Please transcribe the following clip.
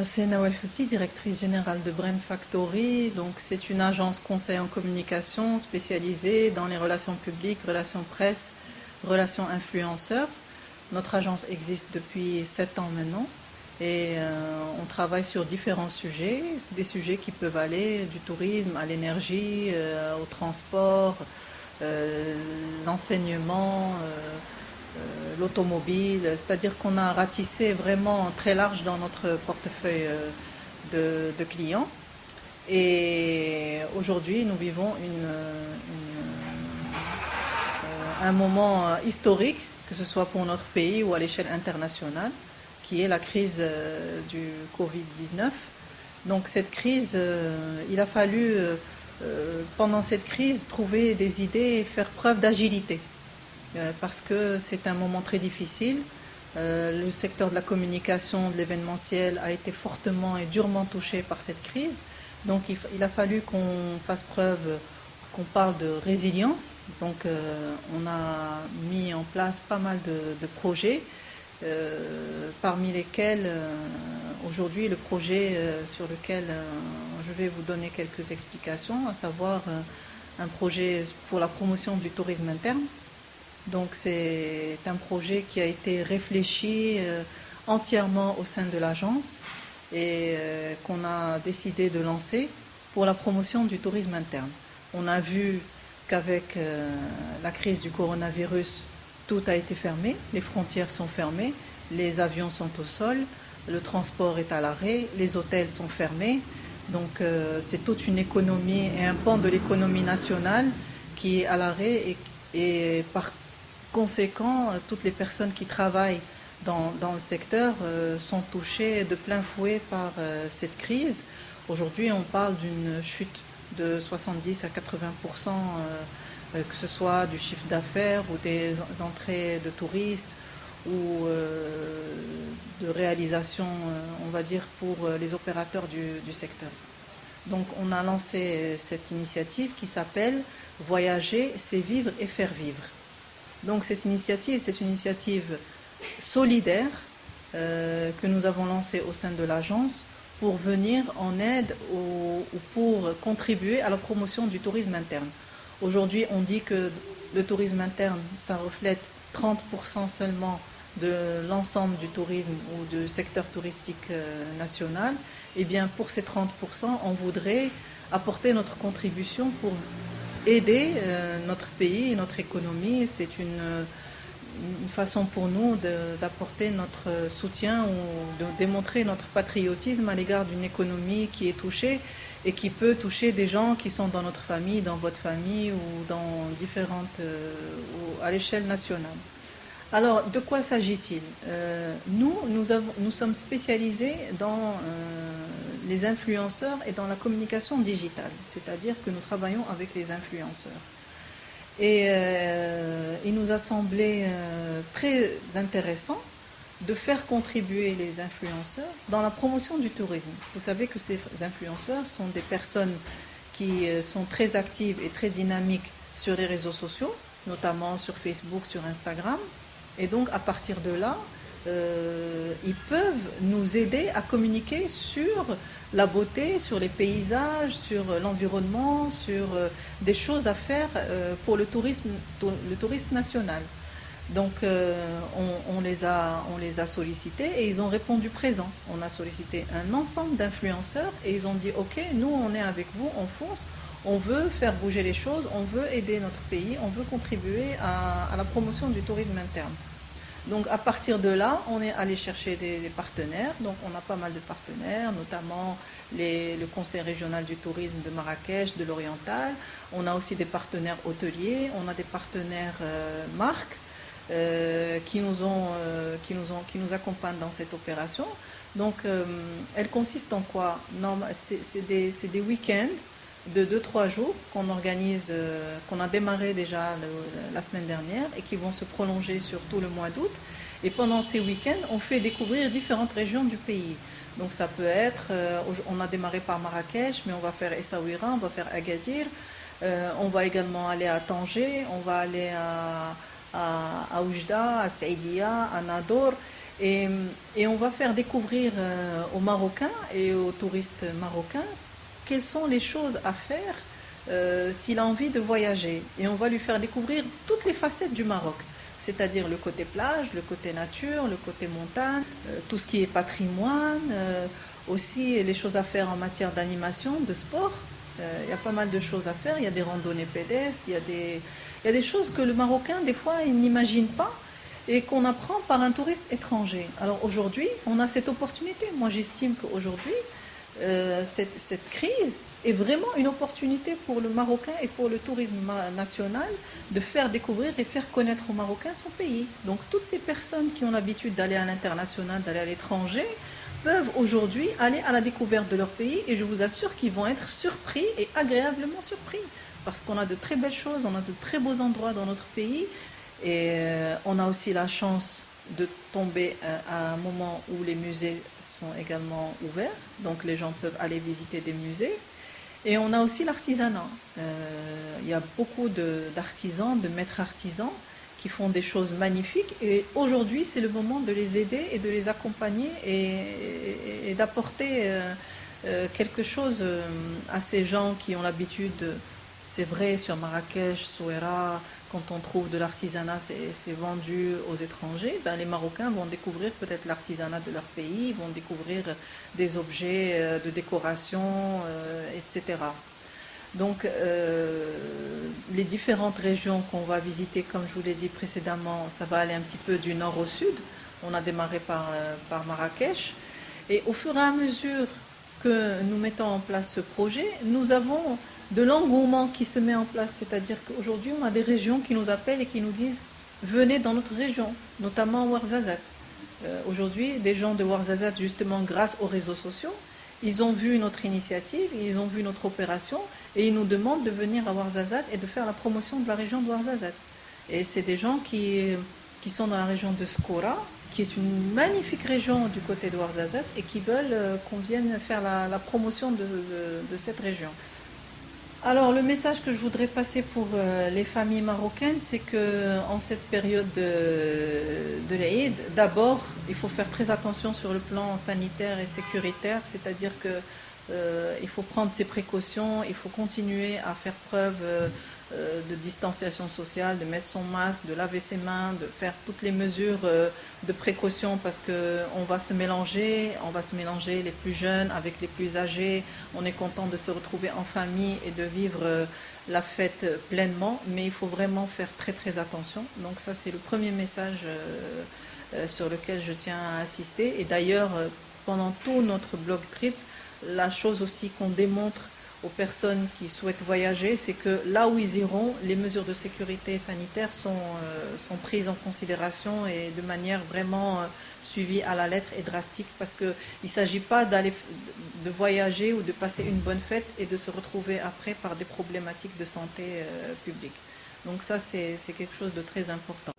C'est Nawal Houti, directrice générale de Brain Factory. Donc, c'est une agence conseil en communication spécialisée dans les relations publiques, relations presse, relations influenceurs. Notre agence existe depuis 7 ans maintenant et on travaille sur différents sujets. C'est des sujets qui peuvent aller du tourisme à l'énergie, au transport, l'enseignement, l'automobile, c'est-à-dire qu'on a ratissé vraiment très large dans notre portefeuille de clients. Et aujourd'hui, nous vivons un moment historique, que ce soit pour notre pays ou à l'échelle internationale, qui est la crise du Covid-19. Donc cette crise, il a fallu, pendant cette crise, trouver des idées et faire preuve d'agilité. Parce que c'est un moment très difficile. Le secteur de la communication, de l'événementiel a été fortement et durement touché par cette crise. Donc il a fallu qu'on fasse preuve, qu'on parle de résilience. Donc on a mis en place pas mal de projets, parmi lesquels aujourd'hui le projet sur lequel je vais vous donner quelques explications, à savoir un projet pour la promotion du tourisme interne. Donc c'est un projet qui a été réfléchi entièrement au sein de l'agence et qu'on a décidé de lancer pour la promotion du tourisme interne. On a vu qu'avec la crise du coronavirus, tout a été fermé, les frontières sont fermées, les avions sont au sol, le transport est à l'arrêt, les hôtels sont fermés. Donc c'est toute une économie et un pan de l'économie nationale qui est à l'arrêt et par conséquent, toutes les personnes qui travaillent dans le secteur sont touchées de plein fouet par cette crise. Aujourd'hui, on parle d'une chute de 70 à 80%, que ce soit du chiffre d'affaires ou des entrées de touristes ou de réalisation, on va dire, pour les opérateurs du secteur. Donc on a lancé cette initiative qui s'appelle « Voyager, c'est vivre et faire vivre ». Donc cette initiative, c'est une initiative solidaire que nous avons lancée au sein de l'agence pour venir en aide ou pour contribuer à la promotion du tourisme interne. Aujourd'hui, on dit que le tourisme interne, ça reflète 30% seulement de l'ensemble du tourisme ou du secteur touristique national. Eh bien, pour ces 30%, on voudrait apporter notre contribution pour aider notre pays et notre économie. C'est une façon pour nous d'apporter notre soutien ou de démontrer notre patriotisme à l'égard d'une économie qui est touchée et qui peut toucher des gens qui sont dans notre famille, dans votre famille ou dans différentes, ou à l'échelle nationale. Alors, de quoi s'agit-il? Nous sommes spécialisés dans les influenceurs et dans la communication digitale, c'est-à-dire que nous travaillons avec les influenceurs. Et il nous a semblé très intéressant de faire contribuer les influenceurs dans la promotion du tourisme. Vous savez que ces influenceurs sont des personnes qui sont très actives et très dynamiques sur les réseaux sociaux, notamment sur Facebook, sur Instagram. Et donc, à partir de là, ils peuvent nous aider à communiquer sur la beauté, sur les paysages, sur l'environnement, sur des choses à faire pour le tourisme national. Donc, on les a sollicités et ils ont répondu présent. On a sollicité un ensemble d'influenceurs et ils ont dit « Ok, nous, on est avec vous, on fonce. On veut faire bouger les choses, on veut aider notre pays, on veut contribuer à la promotion du tourisme interne. » Donc à partir de là, on est allé chercher des partenaires. Donc on a pas mal de partenaires, notamment le Conseil régional du tourisme de Marrakech, de l'Oriental. On a aussi des partenaires hôteliers, on a des partenaires marques qui nous accompagnent dans cette opération. Donc elle consiste en quoi? C'est des week-ends de 2-3 jours qu'on organise, qu'on a démarré déjà la semaine dernière et qui vont se prolonger sur tout le mois d'août. Et pendant ces week-ends, on fait découvrir différentes régions du pays. Donc ça peut être, on a démarré par Marrakech, mais on va faire Essaouira, on va faire Agadir, on va également aller à Tanger, on va aller à Oujda, à Saïdia, à Nador. Et, et on va faire découvrir aux Marocains et aux touristes marocains quelles sont les choses à faire s'il a envie de voyager. Et on va lui faire découvrir toutes les facettes du Maroc, c'est-à-dire le côté plage, le côté nature, le côté montagne, tout ce qui est patrimoine, aussi les choses à faire en matière d'animation, de sport. Il y a pas mal de choses à faire, il y a des randonnées pédestres, il y a des choses que le Marocain, des fois, il n'imagine pas et qu'on apprend par un touriste étranger. Alors aujourd'hui, on a cette opportunité. Moi, j'estime qu'aujourd'hui, cette crise est vraiment une opportunité pour le Marocain et pour le tourisme national de faire découvrir et faire connaître aux Marocains son pays. Donc toutes ces personnes qui ont l'habitude d'aller à l'international, d'aller à l'étranger, peuvent aujourd'hui aller à la découverte de leur pays et je vous assure qu'ils vont être surpris et agréablement surpris parce qu'on a de très belles choses, on a de très beaux endroits dans notre pays et on a aussi la chance de tomber à un moment où les musées sont également ouverts, donc les gens peuvent aller visiter des musées. Et on a aussi l'artisanat. Il y a beaucoup d'artisans, de maîtres artisans qui font des choses magnifiques. Et aujourd'hui, c'est le moment de les aider et de les accompagner et d'apporter quelque chose à ces gens qui ont l'habitude. C'est vrai, sur Marrakech, Souera, quand on trouve de l'artisanat, c'est vendu aux étrangers. Ben, les Marocains vont découvrir peut-être l'artisanat de leur pays, vont découvrir des objets de décoration, etc. Donc, les différentes régions qu'on va visiter, comme je vous l'ai dit précédemment, ça va aller un petit peu du nord au sud. On a démarré par Marrakech. Et au fur et à mesure que nous mettons en place ce projet, nous avons de l'engouement qui se met en place. C'est-à-dire qu'aujourd'hui, on a des régions qui nous appellent et qui nous disent « Venez dans notre région », notamment Ouarzazate. Aujourd'hui, des gens de Ouarzazate, justement grâce aux réseaux sociaux, ils ont vu notre initiative, ils ont vu notre opération et ils nous demandent de venir à Ouarzazate et de faire la promotion de la région de Ouarzazate. Et c'est des gens qui sont dans la région de Skora, qui est une magnifique région du côté de Ouarzazate et qui veulent qu'on vienne faire la promotion de cette région. Alors le message que je voudrais passer pour les familles marocaines, c'est qu'en cette période de l'Aïd, d'abord il faut faire très attention sur le plan sanitaire et sécuritaire, c'est-à-dire qu'il faut prendre ses précautions, il faut continuer à faire preuve de distanciation sociale, de mettre son masque, de laver ses mains, de faire toutes les mesures de précaution parce qu'on va se mélanger, les plus jeunes avec les plus âgés. On est content de se retrouver en famille et de vivre la fête pleinement, mais il faut vraiment faire très très attention. Donc ça c'est le premier message sur lequel je tiens à insister. Et d'ailleurs, pendant tout notre blog trip, la chose aussi qu'on démontre aux personnes qui souhaitent voyager, c'est que là où ils iront, les mesures de sécurité sanitaire sont prises en considération et de manière vraiment suivie à la lettre et drastique parce qu'il ne s'agit pas de voyager ou de passer une bonne fête et de se retrouver après par des problématiques de santé publique. Donc ça, c'est quelque chose de très important.